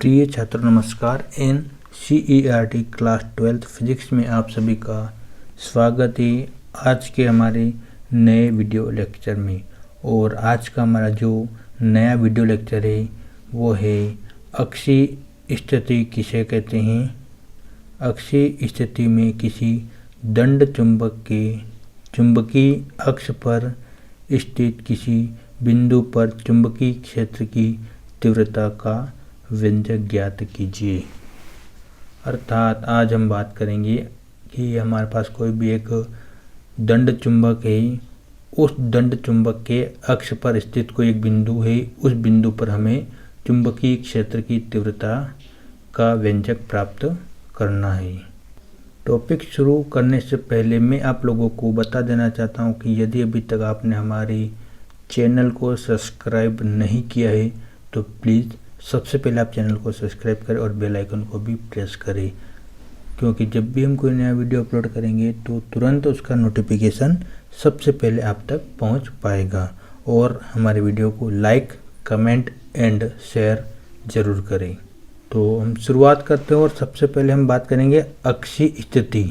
प्रिय छात्रों नमस्कार। NCERT क्लास 12 फिजिक्स में आप सभी का स्वागत है आज के हमारे नए वीडियो लेक्चर में। और आज का हमारा जो नया वीडियो लेक्चर है वो है अक्षीय स्थिति किसे कहते हैं। अक्षीय स्थिति में किसी दंड चुंबक के चुंबकीय अक्ष पर स्थित किसी बिंदु पर चुंबकीय क्षेत्र की तीव्रता का व्यंजक ज्ञात कीजिए। अर्थात आज हम बात करेंगे कि हमारे पास कोई भी एक दंड चुंबक है, उस दंड चुंबक के अक्ष पर स्थित कोई एक बिंदु है, उस बिंदु पर हमें चुंबकीय क्षेत्र की तीव्रता का व्यंजक प्राप्त करना है। टॉपिक शुरू करने से पहले मैं आप लोगों को बता देना चाहता हूं कि यदि अभी तक आपने हमारे चैनल को सब्सक्राइब नहीं किया है तो प्लीज़ सबसे पहले आप चैनल को सब्सक्राइब करें और बेल आइकन को भी प्रेस करें, क्योंकि जब भी हम कोई नया वीडियो अपलोड करेंगे तो तुरंत उसका नोटिफिकेशन सबसे पहले आप तक पहुंच पाएगा। और हमारे वीडियो को लाइक, कमेंट एंड शेयर ज़रूर करें। तो हम शुरुआत करते हैं और सबसे पहले हम बात करेंगे अक्षीय स्थिति।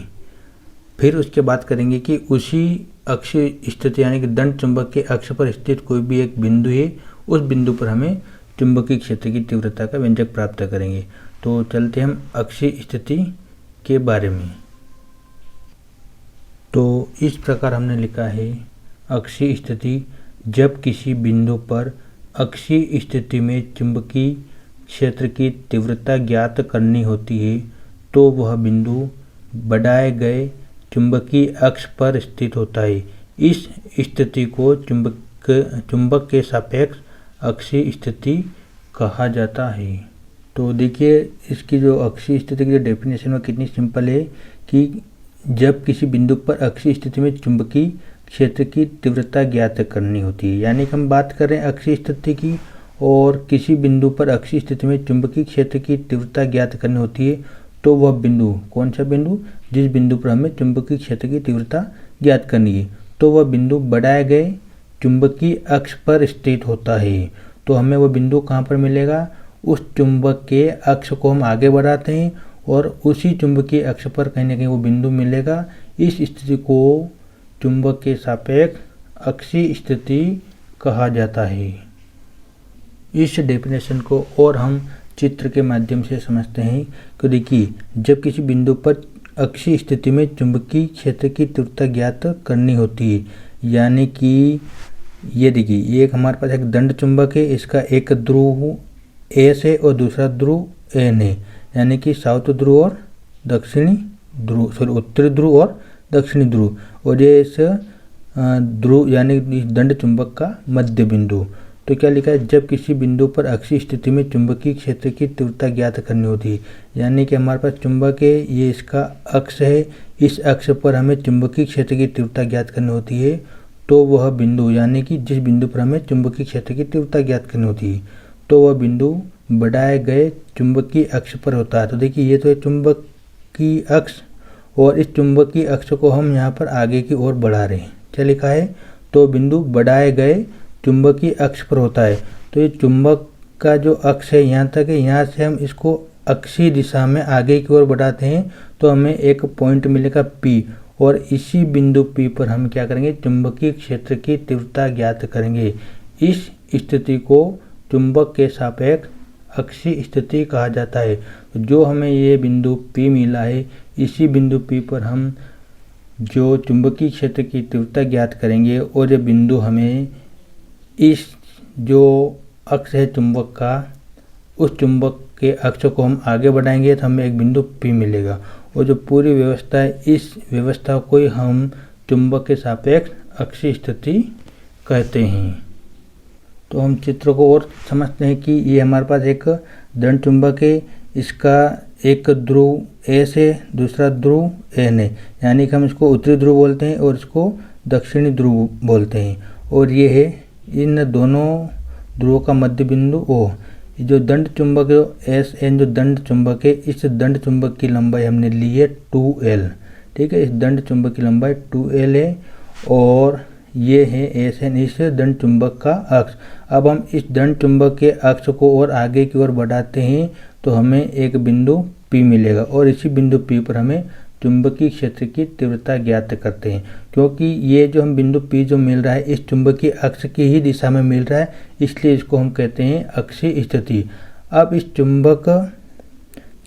फिर उसके बाद करेंगे कि उसी अक्षीय स्थिति यानी कि दंड चुंबक के अक्ष पर स्थित कोई भी एक बिंदु है, उस बिंदु पर हमें चुंबकीय क्षेत्र की तीव्रता का व्यंजक प्राप्त करेंगे। तो चलते हम अक्षीय स्थिति के बारे में। तो इस प्रकार हमने लिखा है अक्षीय स्थिति, जब किसी बिंदु पर अक्षीय स्थिति में चुंबकीय क्षेत्र की तीव्रता ज्ञात करनी होती है तो वह बिंदु बढ़ाए गए चुंबकीय अक्ष पर स्थित होता है। इस स्थिति को चुंबक के सापेक्ष अक्षीय स्थिति कहा जाता है। तो देखिए इसकी जो अक्षीय स्थिति की जो डेफिनेशन है कितनी सिंपल है कि जब किसी बिंदु पर अक्षीय स्थिति में चुंबकीय क्षेत्र की तीव्रता ज्ञात करनी होती है, यानी कि हम बात कर रहे हैं अक्षीय स्थिति की, और किसी बिंदु पर अक्षीय स्थिति में चुंबकीय क्षेत्र की तीव्रता ज्ञात करनी होती है तो वह बिंदु कौन सा बिंदु, जिस बिंदु पर हमें चुंबकीय क्षेत्र की तीव्रता ज्ञात करनी है तो वह बिंदु बढ़ाए गए चुंबकीय अक्ष पर स्थित होता है। तो हमें वह बिंदु कहाँ पर मिलेगा, उस चुंबक के अक्ष को हम आगे बढ़ाते हैं और उसी चुंबकीय अक्ष पर कहीं ना कहीं वो बिंदु मिलेगा। इस स्थिति को चुंबक के सापेक्ष अक्षीय स्थिति कहा जाता है। इस डेफिनेशन को और हम चित्र के माध्यम से समझते हैं कि देखिए जब किसी बिंदु पर अक्षीय स्थिति में चुंबकीय क्षेत्र की तीव्रता ज्ञात करनी होती है, यानी कि ये देखिए ये एक हमारे पास एक दंड चुंबक है, इसका एक ध्रुव एस है और दूसरा ध्रुव एन है, यानी कि साउथ ध्रुव और दक्षिणी ध्रुव, उत्तरी ध्रुव और दक्षिणी ध्रुव, और ये इस ध्रुव यानी दंड चुंबक का मध्य बिंदु। तो क्या लिखा है, जब किसी बिंदु पर अक्षीय स्थिति में चुंबकीय क्षेत्र की तीव्रता ज्ञात करनी होती है, यानी कि हमारे पास चुंबक है, ये इसका अक्ष है, इस अक्ष पर हमें चुंबकीय क्षेत्र की तीव्रता ज्ञात करनी होती है तो वह बिंदु यानी कि जिस बिंदु पर हमें चुंबकीय क्षेत्र की तीव्रता ज्ञात करनी होती है तो वह बिंदु बढ़ाए गए चुंबकीय अक्ष पर होता है। तो देखिए ये तो है चुंबकीय अक्ष, और इस चुंबकीय अक्ष को हम यहाँ पर आगे की ओर बढ़ा रहे हैं। क्या लिखा है, तो बिंदु बढ़ाए गए चुंबकीय अक्ष पर होता है। तो ये चुंबक का जो अक्ष है यहाँ तक है, यहाँ से हम इसको अक्षीय दिशा में आगे की ओर बढ़ाते हैं तो हमें एक पॉइंट मिलेगा P, और इसी बिंदु P पर हम क्या करेंगे, चुंबकीय क्षेत्र की तीव्रता ज्ञात करेंगे। इस स्थिति को चुंबक के सापेक्ष अक्षीय स्थिति कहा जाता है। जो हमें ये बिंदु P मिला है, इसी बिंदु P पर हम जो चुंबकीय क्षेत्र की तीव्रता ज्ञात करेंगे और ये बिंदु हमें इस जो अक्ष है चुंबक का, उस चुंबक के अक्ष को हम आगे बढ़ाएंगे तो हमें एक बिंदु P मिलेगा। और जो पूरी व्यवस्था है, इस व्यवस्था को ही हम चुंबक के सापेक्ष अक्षीय स्थिति कहते हैं। तो हम चित्र को और समझते हैं कि ये हमारे पास एक दंड चुंबक है, इसका एक ध्रुव एस है, दूसरा ध्रुव एन है, यानी कि हम इसको उत्तरी ध्रुव बोलते हैं और इसको दक्षिणी ध्रुव बोलते हैं। और ये है इन दोनों ध्रुवों का मध्य बिंदु O। जो दंड चुंबक जो एस एन जो दंड चुंबक है, इस दंड चुंबक की लंबाई हमने ली है 2L। ठीक है, इस दंड चुंबक की लंबाई 2L है और ये है एस एन इस दंड चुंबक का अक्ष। अब हम इस दंड चुंबक के अक्ष को और आगे की ओर बढ़ाते हैं तो हमें एक बिंदु P मिलेगा और इसी बिंदु P पर हमें चुंबकीय क्षेत्र की तीव्रता ज्ञात करते हैं। क्योंकि ये जो हम बिंदु P जो मिल रहा है इस चुंबकीय अक्ष की ही दिशा में मिल रहा है, इसलिए इसको हम कहते हैं अक्षीय स्थिति। अब इस चुंबक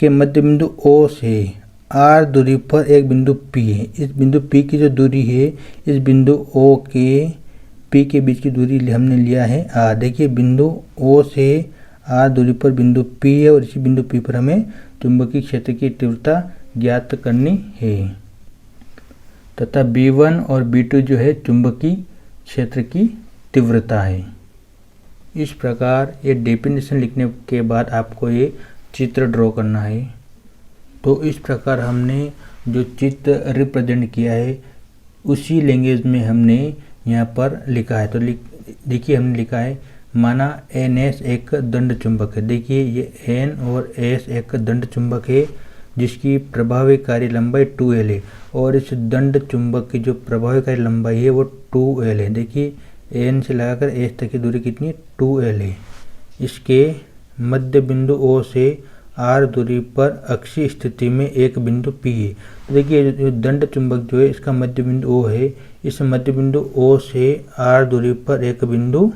के मध्य बिंदु O से R दूरी पर एक बिंदु P है। इस बिंदु P की जो दूरी है इस बिंदु O के P के बीच की दूरी हमने लिया है R। देखिए बिंदु O से R दूरी पर बिंदु P है और इसी बिंदु P पर हमें चुंबकीय क्षेत्र की तीव्रता ज्ञात करनी है तथा B1 और B2 जो है चुंबकीय क्षेत्र की तीव्रता है। इस प्रकार ये डेफिनेशन लिखने के बाद आपको ये चित्र ड्रॉ करना है। तो इस प्रकार हमने जो चित्र रिप्रेजेंट किया है उसी लैंग्वेज में हमने यहाँ पर लिखा है। तो देखिए हमने लिखा है माना NS एक दंड चुंबक है। देखिए ये N और S एक दंड चुंबक है जिसकी प्रभावकारी लंबाई 2L है और इस दंड चुंबक की जो प्रभावकारी लंबाई है वो 2L है। देखिए N से लगाकर S तक की दूरी कितनी है 2L है। इसके मध्य बिंदु O से R दूरी पर अक्षीय स्थिति में एक बिंदु P है। तो देखिए जो दंड चुंबक जो है इसका मध्य बिंदु O है, इस मध्य बिंदु O से R दूरी पर एक बिंदु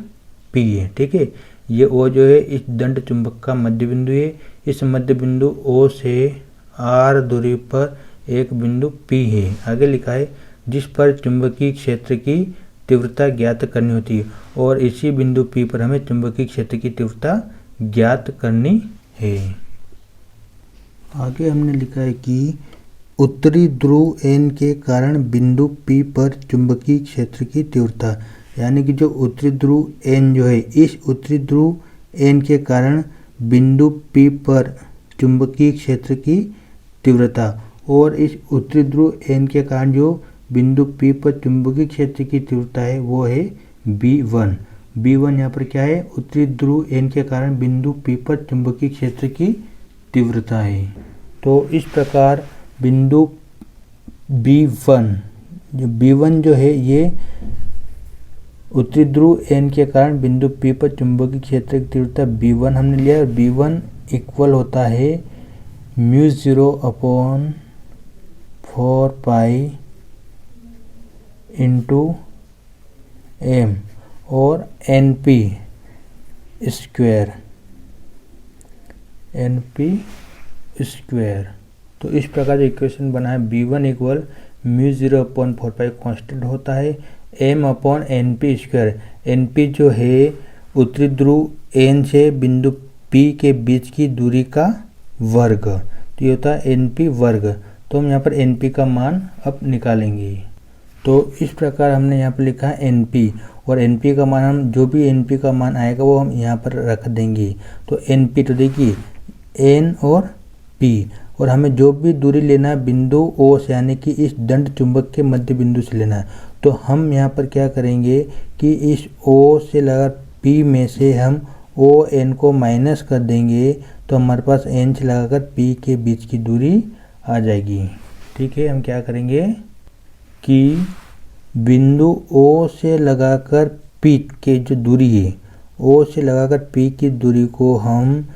P है। ठीक है, ये O जो है इस दंड चुंबक का मध्य बिंदु है। इस मध्य बिंदु O से R दूरी पर एक बिंदु P है। आगे लिखा है जिस पर चुंबकीय क्षेत्र की तीव्रता ज्ञात करनी होती है और इसी बिंदु P पर हमें चुंबकीय क्षेत्र की तीव्रता ज्ञात करनी है। आगे हमने लिखा है कि उत्तरी ध्रुव N के कारण बिंदु P पर चुंबकीय क्षेत्र की तीव्रता, यानी कि जो उत्तरी ध्रुव N जो है इस उत्तरी ध्रुव N के कारण बिंदु P पर चुंबकीय क्षेत्र की तीव्रता और इस उत्तरी ध्रुव N के कारण जो बिंदु P पर चुंबकीय क्षेत्र की तीव्रता है वो है B1। B1 यहाँ पर क्या है, उत्तरी ध्रुव N के कारण बिंदु P पर चुंबकीय क्षेत्र की तीव्रता है। तो इस प्रकार बिंदु B1 जो है ये उत्तरी ध्रुव N के कारण बिंदु P पर चुंबकीय क्षेत्र की तीव्रता B1 हमने लिया और B1 इक्वल होता है μ0/4 पाई इंटू M और NP स्क्वायर। तो इस प्रकार जो इक्वेशन बना है B1 इक्वल μ0/4 पाई कांस्टेंट होता है M/NP स्क्वायर। NP जो है उत्तरी ध्रुव N से बिंदु P के बीच की दूरी का वर्ग, तो ये होता है NP वर्ग। तो हम यहाँ पर NP का मान अब निकालेंगे। तो इस प्रकार हमने यहाँ पर लिखा है NP और NP का मान हम जो भी NP का मान आएगा वो हम यहाँ पर रख देंगे। तो NP तो देखिए N और P और हमें जो भी दूरी लेना है बिंदु O से, यानी कि इस दंड चुंबक के मध्य बिंदु से लेना है। तो हम यहाँ पर क्या करेंगे कि इस O से लगा P में से हम ON को माइनस कर देंगे तो हमारे पास N से लगाकर P के बीच की दूरी आ जाएगी। ठीक है, हम क्या करेंगे कि बिंदु O से लगाकर P के जो दूरी है, O से लगाकर P की दूरी को हम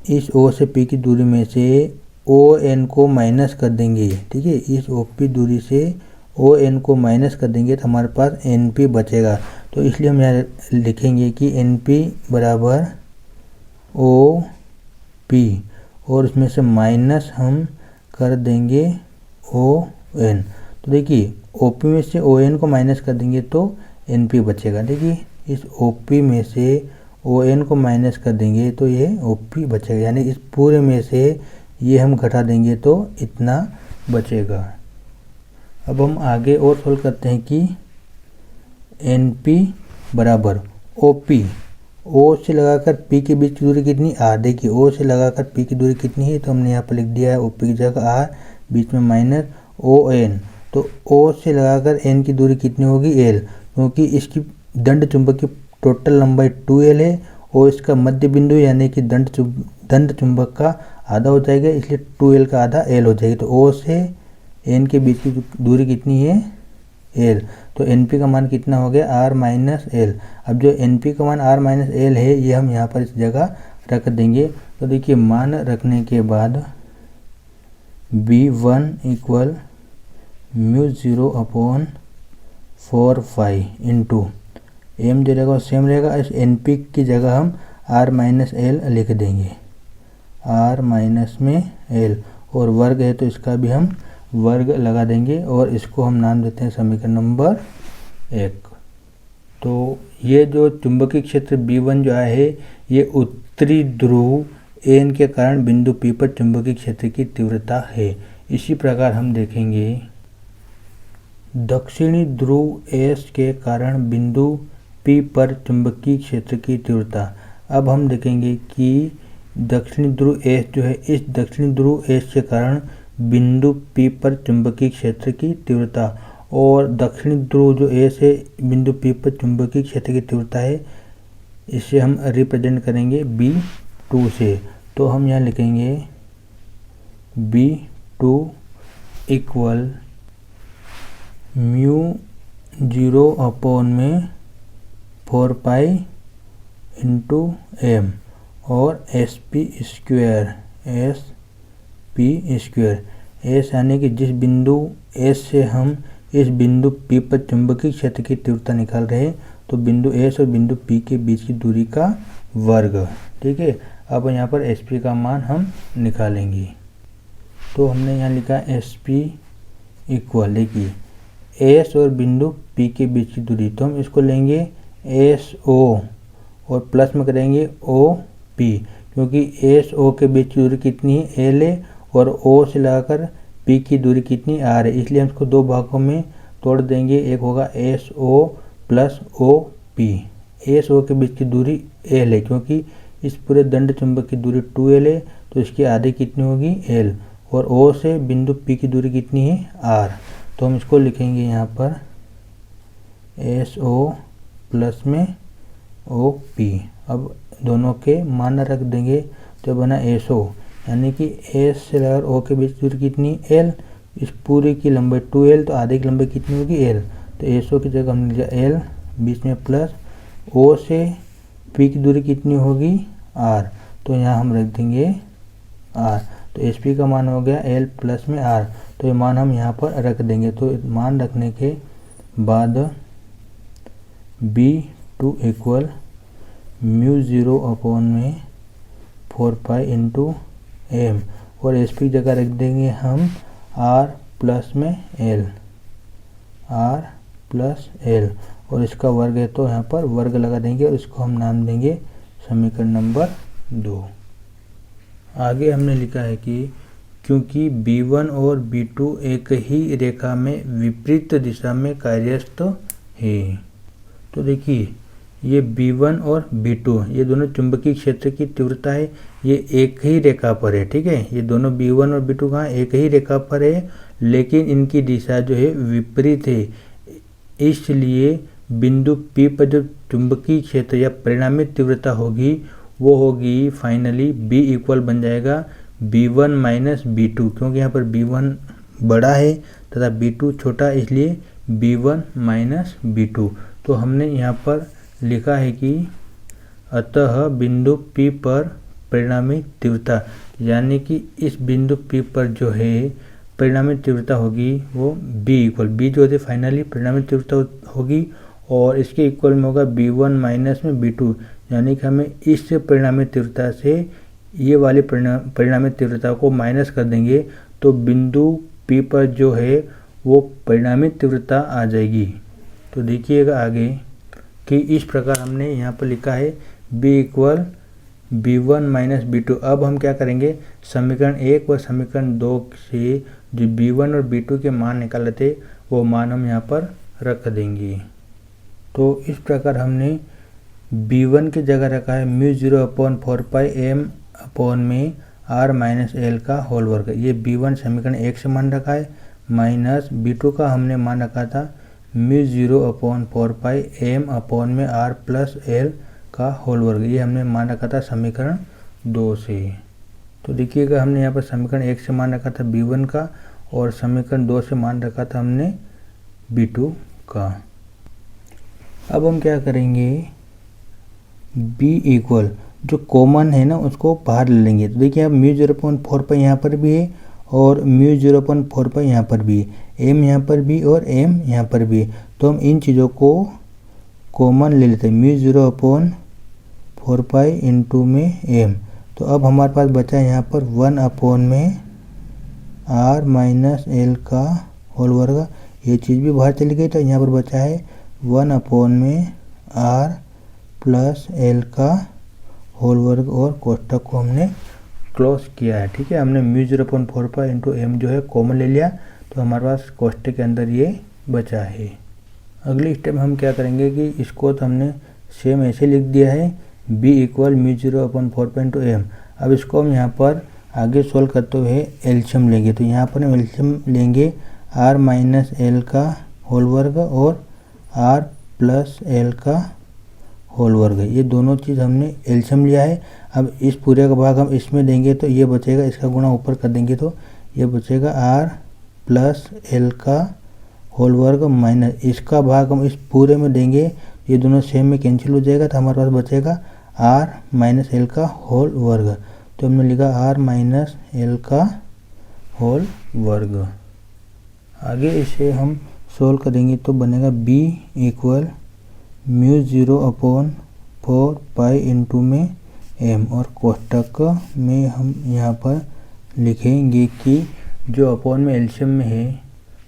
इस O से P की दूरी में से ON को माइनस कर देंगे। ठीक है, इस OP दूरी से ON को माइनस कर देंगे तो हमारे पास NP बचेगा। तो इसलिए हम यहाँ लिखेंगे कि NP बराबर OP और उसमें से माइनस हम कर देंगे ON। तो देखिए OP में से ON को माइनस कर देंगे तो NP बचेगा। देखिए इस OP में से ON को माइनस कर देंगे तो ये OP बचेगा, यानी इस पूरे में से ये हम घटा देंगे तो इतना बचेगा। अब हम आगे और सोल्व करते हैं कि NP बराबर OP, O से लगाकर P के बीच की दूरी कितनी R। देखिए O से लगाकर P की दूरी कितनी है, तो हमने यहाँ पर लिख दिया है OP की जगह R, बीच में माइनस ON। तो O से लगाकर N की दूरी कितनी होगी L, क्योंकि इसकी दंड चुंबक की टोटल लंबाई 2L है और इसका मध्य बिंदु यानी कि दंड चुंबक का आधा हो जाएगा, इसलिए 2L का आधा L हो जाएगी। तो O से N के बीच की दूरी कितनी है एल। तो एन पी का मान कितना हो गया, आर माइनस एल। अब जो एन पी का मान आर माइनस एल है ये हम यहाँ पर इस जगह रख देंगे। तो देखिए मान रखने के बाद B1 equal μ0 upon 4 into M जो रहेगा सेम रहेगा, इस एन पी की जगह हम आर माइनस एल लिख देंगे, आर माइनस में एल, और वर्ग है तो इसका भी हम वर्ग लगा देंगे और इसको हम नाम देते हैं समीकरण नंबर 1। तो ये जो चुंबकीय क्षेत्र B1 जो है ये उत्तरी ध्रुव एन के कारण बिंदु P पर चुंबकीय क्षेत्र की तीव्रता है। इसी प्रकार हम देखेंगे दक्षिणी ध्रुव एस के कारण बिंदु P पर चुंबकीय क्षेत्र की तीव्रता। अब हम देखेंगे कि दक्षिणी ध्रुव एस जो है, इस दक्षिणी ध्रुव एस के कारण बिंदु P पर चुंबकीय क्षेत्र की तीव्रता, और दक्षिणी ध्रुव जो एस है बिंदु P पर चुंबकीय क्षेत्र की तीव्रता है, इसे हम रिप्रेजेंट करेंगे B2 से। तो हम यहाँ लिखेंगे B2 इक्वल μ0 अपॉन में 4 पाई इंटू एम और SP square, SP square. S यानी कि जिस बिंदु एस से हम इस बिंदु P पर चुंबकीय क्षेत्र की तीव्रता निकाल रहे हैं, तो बिंदु एस और बिंदु P के बीच की दूरी का वर्ग। ठीक है, अब यहाँ पर SP का मान हम निकालेंगे। तो हमने यहाँ लिखा SP इक्वल, देखिए एस और बिंदु P के बीच की दूरी, तो हम इसको लेंगे SO और प्लस में करेंगे OP, क्योंकि SO के बीच की दूरी कितनी है, L है, और O से लगाकर P की दूरी कितनी, R है, इसलिए हम इसको दो भागों में तोड़ देंगे। एक होगा SO प्लस OP। SO के बीच की दूरी L है, क्योंकि इस पूरे दंड चुंबक की दूरी 2L है, तो इसकी आधी कितनी होगी, L, और O से बिंदु P की दूरी कितनी है, R। तो हम इसको लिखेंगे यहाँ पर SO प्लस में OP। अब दोनों के मान रख देंगे तो बना SO, यानी कि S से लेकर O के बीच दूरी कितनी, L, इस पूरी की लंबाई 2L, तो आधे की लंबाई कितनी होगी, L। तो SO की जगह हमने लिया L, बीच में प्लस, O से P की दूरी कितनी होगी, R, तो यहाँ हम रख देंगे R। तो SP का मान हो गया L प्लस में R, तो ये मान हम यहाँ पर रख देंगे। तो मान रखने के बाद B2 इक्वल μ0 अपॉन में 4 पाई इंटू एम, और SP की जगह रख देंगे हम R प्लस में L, R प्लस L, और इसका वर्ग है तो यहाँ पर वर्ग लगा देंगे और इसको हम नाम देंगे समीकरण नंबर 2। आगे हमने लिखा है कि क्योंकि B1 और B2 एक ही रेखा में विपरीत दिशा में कार्यरत है। तो देखिए ये B1 और B2 ये दोनों चुंबकीय क्षेत्र की तीव्रता है, ये एक ही रेखा पर है। ठीक है, ये दोनों B1 और B2 कहाँ एक ही रेखा पर है, लेकिन इनकी दिशा जो है विपरीत है। इसलिए बिंदु P पर जो चुंबकीय क्षेत्र या परिणामी तीव्रता होगी वो होगी फाइनली B इक्वल बन जाएगा B1 माइनस B2, क्योंकि यहाँ पर B1 बड़ा है तथा B2 छोटा, इसलिए B1 माइनस B2। तो हमने यहाँ पर लिखा है कि अतः बिंदु P पर परिणामी तीव्रता, यानी कि इस बिंदु P पर जो है परिणामी तीव्रता होगी वो B इक्वल, B जो है फाइनली परिणामी तीव्रता होगी, और इसके इक्वल में होगा B1 माइनस में B2, यानी कि हमें इस परिणामी तीव्रता से ये वाली परिणामी तीव्रता को माइनस कर देंगे तो बिंदु P पर जो है वो परिणामी तीव्रता आ जाएगी। तो देखिएगा आगे कि इस प्रकार हमने यहाँ पर लिखा है B equal B1 minus B2। अब हम क्या करेंगे, समीकरण 1 व समीकरण 2 से जो B1 और B2 के मान निकाले थे वो मान हम यहाँ पर रख देंगे। तो इस प्रकार हमने B1 की जगह रखा है μ0 अपॉन 4 पाई m अपॉन में R माइनस L का होल वर्ग। ये B1 समीकरण 1 से मान रखा है, माइनस B2 का हमने मान रखा था μ0 अपॉन 4 पाई m अपॉन में R प्लस L का होल वर्ग। ये हमने मान रखा था समीकरण 2 से। तो देखिएगा हमने यहाँ पर समीकरण 1 से मान रखा था B1 का और समीकरण 2 से मान रखा था हमने B2 का। अब हम क्या करेंगे, b इक्वल जो कॉमन है ना उसको बाहर ले लेंगे। तो देखिए अब म्यू 0.4 पर यहाँ पर भी है और म्यू 0.4 पर यहाँ पर भी है, m यहाँ पर भी और m यहाँ पर भी है। तो हम इन चीज़ों को कॉमन ले लेते हैं, म्यू 0/4 पाई इंटू में m। तो अब हमारे पास बचा है यहाँ पर 1 में r माइनस एल का होल वर्ग। ये चीज़ भी बाहर चली गई तो यहाँ पर बचा है 1 में r प्लस एल का होल वर्ग और कोष्ठक को हमने क्लोज किया है। ठीक है, हमने म्यू 0.4 पर इंटू एम जो है कॉमन ले लिया, तो हमारे पास कोष्ठक के अंदर ये बचा है। अगली स्टेप में हम क्या करेंगे कि इसको तो हमने सेम ऐसे लिख दिया है, b इक्वल म्यू 0/4 पर इंटू एम। अब इसको हम यहाँ पर आगे सोल्व करते हुए एलसीएम लेंगे। तो यहाँ पर हम एलसीएम लेंगे r माइनस एल का होल वर्ग और r प्लस एल का होल वर्ग। ये दोनों चीज़ हमने एलसीएम लिया है। अब इस पूरे का भाग हम इसमें देंगे तो ये बचेगा, इसका गुणा ऊपर कर देंगे तो ये बचेगा r प्लस एल का होल वर्ग माइनस इसका भाग हम इस पूरे में देंगे, ये दोनों सेम में कैंसिल हो जाएगा तो हमारे पास बचेगा r माइनस एल का होल वर्ग। तो हमने लिखा r माइनस एल का होल वर्ग। आगे इसे हम सोल्व करेंगे तो बनेगा b equal mu 0/4 pi into में m और कोष्ठक में हम यहाँ पर लिखेंगे कि जो अपॉन में एलसीएम में है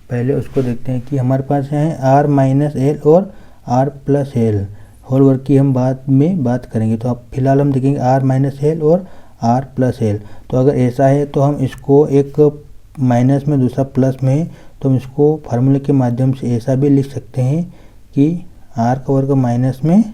पहले उसको देखते हैं कि हमारे पास है r माइनस एल और r प्लस एल। होल वर्ग की हम बाद में बात करेंगे, तो अब फिलहाल हम देखेंगे r माइनस एल और r प्लस एल। तो अगर ऐसा है तो हम इसको एक माइनस में दूसरा प्लस में, तो हम इसको फार्मूले के माध्यम से ऐसा भी लिख सकते हैं कि r का वर्ग माइनस में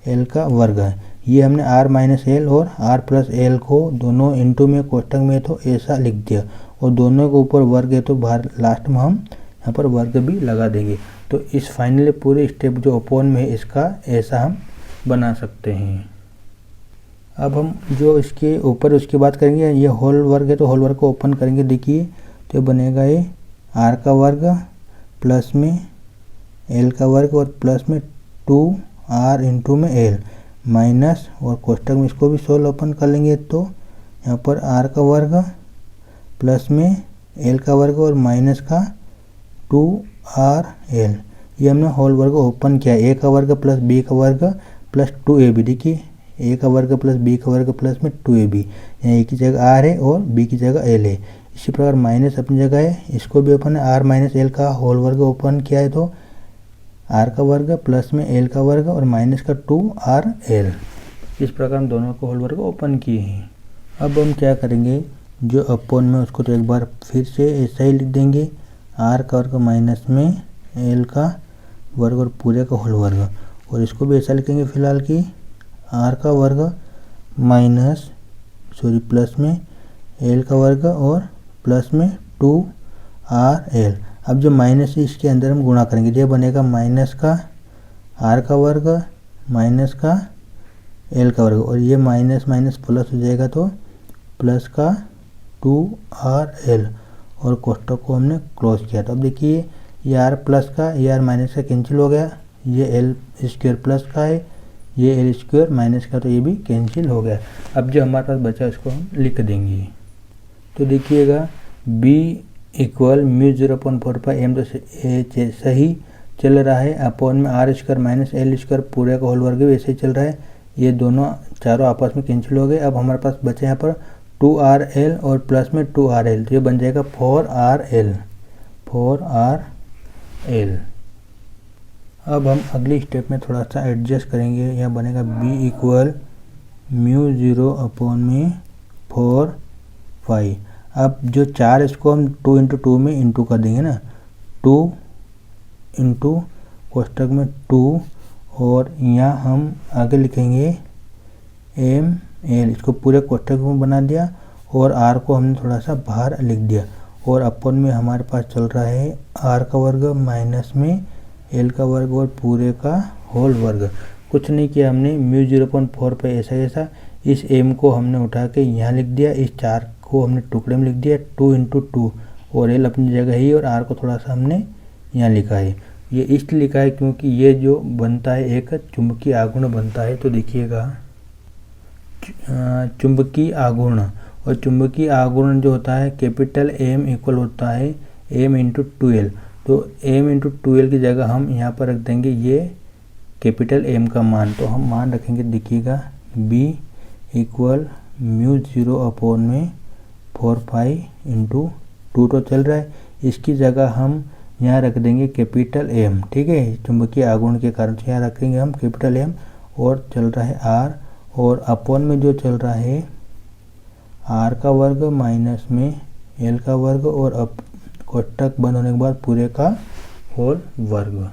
l का वर्ग है। ये हमने r माइनस एल और r प्लस एल को दोनों इंटू में कोष्ठक में तो ऐसा लिख दिया, और दोनों के ऊपर वर्ग है तो बाहर लास्ट में हम यहाँ पर वर्ग भी लगा देंगे। तो इस फाइनली पूरे स्टेप जो अपॉन में है इसका ऐसा हम बना सकते हैं। अब हम जो इसके ऊपर उसकी बात करेंगे, ये होल वर्ग है तो होल वर्ग को ओपन करेंगे। देखिए तो बनेगा ये r का वर्ग प्लस में l का वर्ग और प्लस में 2r इंटू में l माइनस, और कोष्ठक में इसको भी सोल्व ओपन कर लेंगे तो यहाँ पर r का वर्ग प्लस में l का वर्ग और माइनस का 2rl। ये हमने होल वर्ग ओपन किया, a का वर्ग प्लस b का वर्ग प्लस 2ab। देखिए a का वर्ग प्लस b का वर्ग प्लस में 2ab, यहाँ a की जगह r है और b की जगह l है। इसी प्रकार माइनस अपनी जगह है, इसको भी अपन r माइनस एल का होल वर्ग ओपन किया है तो r का वर्ग प्लस में l का वर्ग और माइनस का 2rl। इस प्रकार हम दोनों को होल वर्ग ओपन किए हैं। अब हम क्या करेंगे, जो अपॉन में उसको तो एक बार फिर से ऐसा ही लिख देंगे, r का वर्ग माइनस में l का वर्ग और पूरे का होल वर्ग, और इसको भी ऐसा लिखेंगे फिलहाल कि r का वर्ग माइनस प्लस में l का वर्ग और प्लस में 2rl। अब जो माइनस है इसके अंदर हम गुणा करेंगे, ये बनेगा माइनस का r का वर्ग माइनस का l का वर्ग, और ये माइनस माइनस प्लस हो जाएगा तो प्लस का 2rl, और कोष्ठक को हमने क्लोज किया। तो अब देखिए ये r प्लस का ये r माइनस का कैंसिल हो गया, ये l स्क्वायर प्लस का है, ये l स्क्वायर माइनस का, तो ये भी कैंसिल हो गया। अब जो हमारे पास बचा इसको हम लिख देंगे। तो देखिएगा b इक्वल म्यू 0.4 पर m तो सही चल रहा है, अपॉन में r square minus L square पूरे का होल वर्ग भी वैसे ही चल रहा है, ये दोनों चारों आपस में कैंसिल हो गए। अब हमारे पास बचे यहाँ पर 2rl और प्लस में 2rl, तो ये बन जाएगा 4rl। अब हम अगली स्टेप में थोड़ा सा एडजस्ट करेंगे, यहाँ बनेगा b इक्वल म्यू 0/4 अब जो 4 इसको हम 2 इंटू 2 में इंटू कर देंगे ना, 2 इंटू कोष्ठक में 2, और यहाँ हम आगे लिखेंगे m l, इसको पूरे कोष्ठक में बना दिया और r को हमने थोड़ा सा बाहर लिख दिया, और अपन में हमारे पास चल रहा है r का वर्ग माइनस में l का वर्ग और पूरे का होल वर्ग। कुछ नहीं किया हमने, म्यू 0.4 पे ऐसा इस m को हमने उठा के यहाँ लिख दिया, इस 4 को हमने टुकड़े में लिख दिया 2 इंटू 2, और l अपनी जगह ही और r को थोड़ा सा हमने यहाँ लिखा है। ये इसलिए लिखा है क्योंकि ये जो बनता है एक चुंबकीय आघूर्ण बनता है। तो देखिएगा चुंबकीय आघूर्ण, और चुंबकीय आघूर्ण जो होता है कैपिटल M इक्वल होता है M इंटू 2L। तो M इंटू 2L की जगह हम यहाँ पर रख देंगे ये कैपिटल M का मान। तो हम मान रखेंगे, देखिएगा B इक्वल μ0 अपॉन में 4 पाई इंटू 2 तो चल रहा है, इसकी जगह हम यहाँ रख देंगे कैपिटल M। ठीक है, चुंबकीय आघूर्ण के कारण से यहाँ रखेंगे हम कैपिटल M, और चल रहा है R, और अपॉन में जो चल रहा है R का वर्ग माइनस में L का वर्ग, और अब कोष्टक बंद होने के बाद पूरे का होल वर्ग।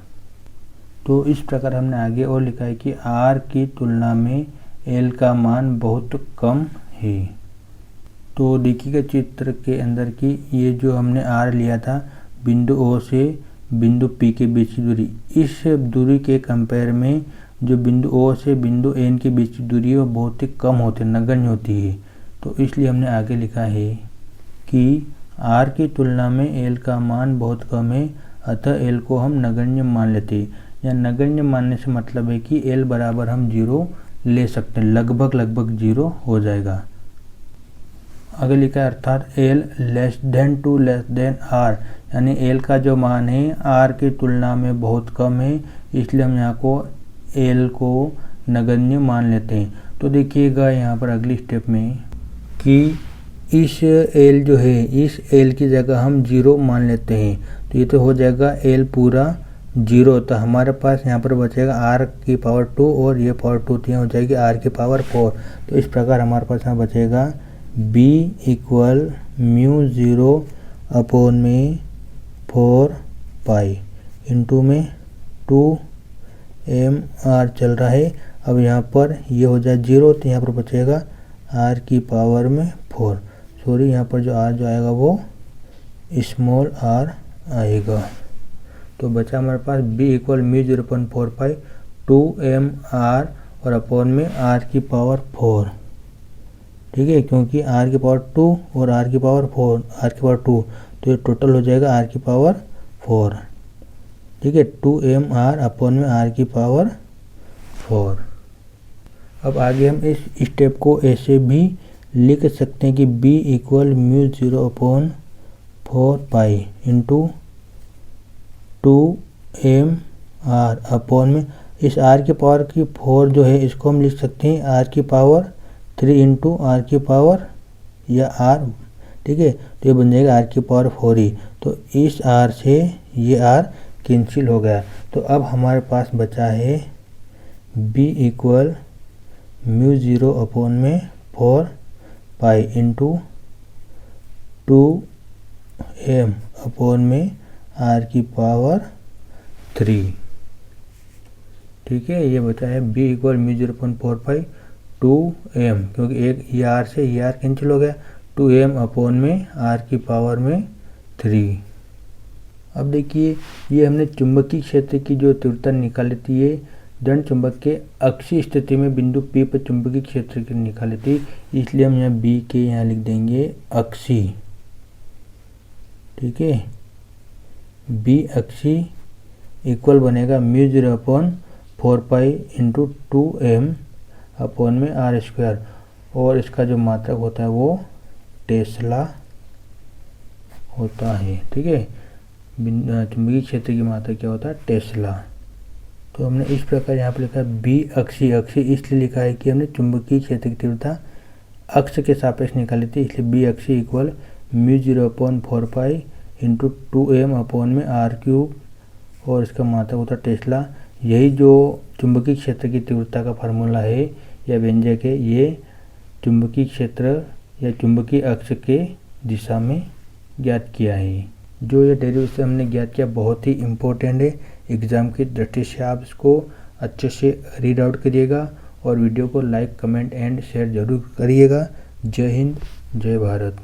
तो इस प्रकार हमने आगे और लिखा है कि R की तुलना में L का मान बहुत कम है। तो देखिएगा चित्र के अंदर की ये जो हमने R लिया था बिंदु O से बिंदु P के बीच की दूरी, इस दूरी के कंपेयर में जो बिंदु O से बिंदु N के बीच की दूरी है वो बहुत ही कम होती है, नगण्य होती है। तो इसलिए हमने आगे लिखा है कि R की तुलना में L का मान बहुत कम है, अतः L को हम नगण्य मान लेते हैं। या नगण्य मानने से मतलब है कि L बराबर हम 0 ले सकते हैं, लगभग 0 हो जाएगा। आगे लिखा है अर्थात L less than two less than R, यानी L का जो मान है R की तुलना में बहुत कम है, इसलिए हम यहाँ को L को नगण्य मान लेते हैं। तो देखिएगा यहाँ पर अगली स्टेप में कि इस L जो है इस L की जगह हम 0 मान लेते हैं। तो ये तो हो जाएगा L पूरा 0, तो हमारे पास यहाँ पर बचेगा R की पावर 2 और ये पावर 2 तो यहाँ हो जाएगी R की पावर 4। तो इस प्रकार हमारे पास यहाँ बचेगा B इक्वल μ0 अपॉन में 4 पाई इंटू में 2mR चल रहा है। अब यहाँ पर ये हो जाए 0, तो यहाँ पर बचेगा R की पावर में 4, सॉरी यहाँ पर जो R जो आएगा वो स्मॉल r आएगा। तो बचा हमारे पास B इक्वल μ0 अपॉन 4 पाई 2mR और अपॉन में R की पावर 4। ठीक है, क्योंकि R की पावर 2 और R की पावर 2, तो ये टोटल हो जाएगा R की पावर 4। ठीक है, 2mR अपॉन में R की पावर 4। अब आगे हम इस स्टेप को ऐसे भी लिख सकते हैं कि B equal μ0 upon 4 pi into 2mR upon में इस R की पावर की 4 जो है इसको हम लिख सकते हैं R की पावर 3 इंटू R की पावर या R। ठीक है, तो ये बन जाएगा R की पावर 4 ही। तो इस R से ये R कैंसिल हो गया। तो अब हमारे पास बचा है B इक्वल μ0 अपॉन में 4 पाई इंटू 2m अपॉन में R की पावर 3। ठीक है, ये बचा है B इक्वल μ0 अपॉन 4 पाई 2m, क्योंकि एक ये R से ये R कैंसिल हो गया, 2m अपॉन में R की पावर में 3। अब देखिए ये हमने चुंबकीय क्षेत्र की जो तीव्रता निकाली थी, ये दंड चुंबक के अक्षीय स्थिति में बिंदु P पर चुंबकीय क्षेत्र की निकाली थी, इसलिए हम यहाँ B के यहाँ लिख देंगे अक्षीय। ठीक है, B अक्षीय इक्वल बनेगा μ0 upon 4 pi into 2m upon में R स्क्वायर, और इसका जो मात्रक होता है वो टेस्ला होता है। ठीक है, चुंबकीय क्षेत्र की मात्रा क्या होता है, टेस्ला। तो हमने इस प्रकार यहाँ पर लिखा है B अक्षीय। अक्षीय इसलिए लिखा है कि हमने चुंबकीय क्षेत्र की तीव्रता अक्ष के सापेक्ष निकाली थी, इसलिए B अक्षीय equal μ0 upon 4 pi into 2m upon में R क्यूब, और इसका मात्रक होता है टेस्ला। यही जो चुंबकीय क्षेत्र की तीव्रता का फार्मूला है या व्यंजक है, ये चुंबकीय क्षेत्र या चुंबकीय अक्ष के दिशा में ज्ञात किया है। जो ये डेरिवेशन हमने ज्ञात किया बहुत ही इम्पोर्टेंट है, एग्ज़ाम की दृष्टि से आप इसको अच्छे से रीड आउट करिएगा और वीडियो को लाइक, कमेंट एंड शेयर जरूर करिएगा। जय हिंद, जय भारत।